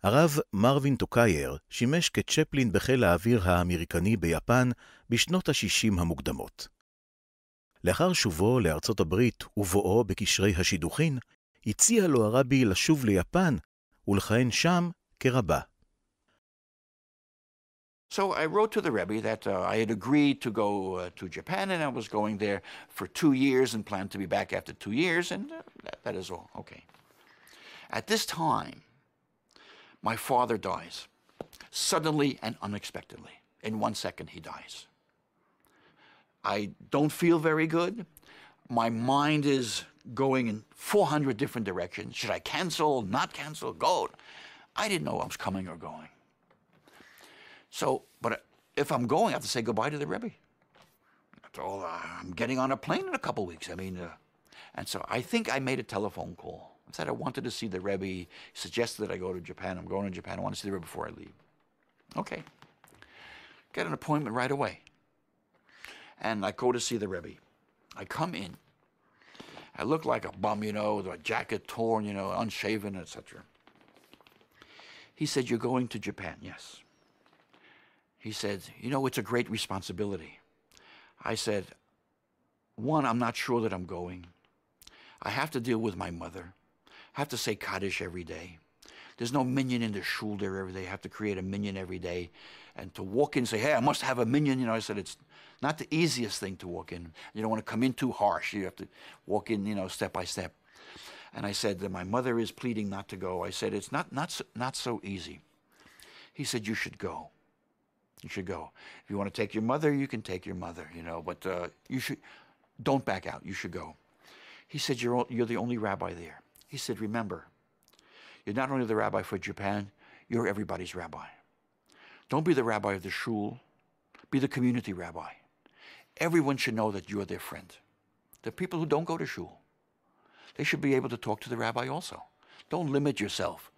הרב מרווין טוקייר שימש כצ'פלין בחיל האוויר האמריקני ביפן בשנות ה-60 המוקדמות. לאחר שובו לארצות הברית ובואו בקשרי השידוכין, הציע לו הרבי לשוב ליפן ולכהן שם כרבה. So I wrote to the Rebbe that I had agreed to go to Japan, and I was going there for 2 years and planned to be back after 2 years, and that is all. Okay. At this time, my father dies, suddenly and unexpectedly. In 1 second, he dies. I don't feel very good. My mind is going in 400 different directions. Should I cancel, not cancel, go? I didn't know I was coming or going. So, but if I'm going, I have to say goodbye to the Rebbe. That's all. I'm getting on a plane in a couple weeks. I mean, and so I think I made a telephone call. I said I wanted to see the Rebbe. He suggested that I go to Japan. I'm going to Japan. I want to see the Rebbe before I leave. Okay. Get an appointment right away. And I go to see the Rebbe. I come in. I look like a bum, you know, with a jacket torn, you know, unshaven, etc. He said, "You're going to Japan?" Yes. He said, "You know, it's a great responsibility." I said, "One, I'm not sure that I'm going. I have to deal with my mother. I have to say Kaddish every day. There's no minyan in the shul there every day. I have to create a minyan every day. And to walk in and say, hey, I must have a minyan," you know, I said, it's not the easiest thing to walk in. You don't want to come in too harsh. You have to walk in, you know, step by step. And I said that my mother is pleading not to go. I said, it's not so easy. He said, "You should go. You should go. If you want to take your mother, you can take your mother, you know, but you should, don't back out. You should go." He said, you're the only rabbi there. He said, "Remember, you're not only the rabbi for Japan, you're everybody's rabbi. Don't be the rabbi of the shul. Be the community rabbi. Everyone should know that you're their friend. The people who don't go to shul, they should be able to talk to the rabbi also. Don't limit yourself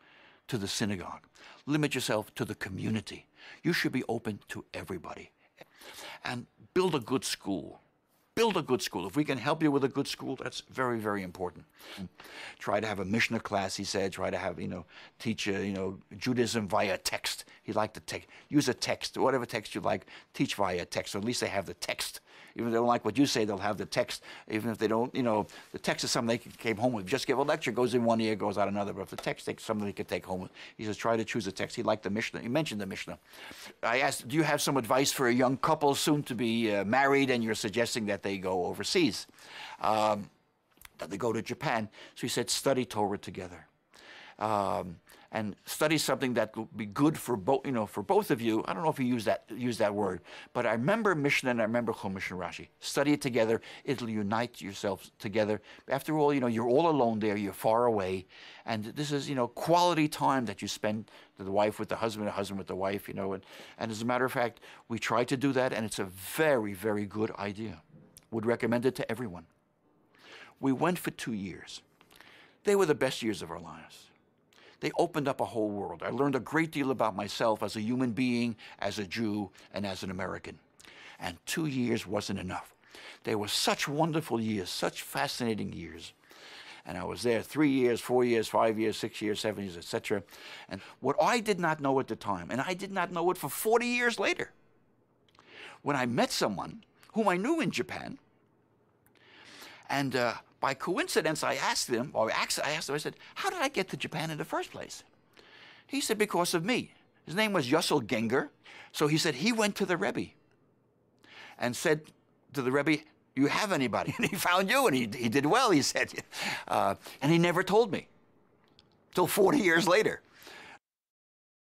to the synagogue. Limit yourself to the community. You should be open to everybody. And build a good school. Build a good school. If we can help you with a good school, that's very, very important. Try to have a Mishnah class," he said. Try to have, you know, teach, you know, Judaism via text. He liked the text. Use a text, whatever text you like, teach via text. So at least they have the text. Even if they don't like what you say, they'll have the text. Even if they don't, you know, the text is something they came home with. Just give a lecture, goes in one ear, goes out another. But if the text is something they could take home with, he says, try to choose a text. He liked the Mishnah. He mentioned the Mishnah. I asked, "Do you have some advice for a young couple soon to be married, and you're suggesting that they go overseas, that they go to Japan?" So he said, "Study Torah together. And study something that will be good for both, you know, for both of you." I don't know if he used that word, but I remember Mishnah and I remember Chumash and Rashi. Study it together. It'll unite yourselves together. After all, you know, you're all alone there. You're far away, and this is, you know, quality time that you spend, the wife with the husband with the wife, you know. And as a matter of fact, we try to do that, and it's a very, very good idea. Would recommend it to everyone. We went for 2 years. They were the best years of our lives. They opened up a whole world. I learned a great deal about myself as a human being, as a Jew, and as an American. And 2 years wasn't enough. They were such wonderful years, such fascinating years. And I was there 3 years, 4 years, 5 years, 6 years, 7 years, etc. And what I did not know at the time, and I did not know it for 40 years later, when I met someone whom I knew in Japan, and by coincidence, I asked him, I said, "How did I get to Japan in the first place?" He said, "Because of me." His name was Yussel Genger. So he said he went to the Rebbe and said to the Rebbe, "You have anybody?" And he found you, and he did well, he said. And he never told me till 40 years later.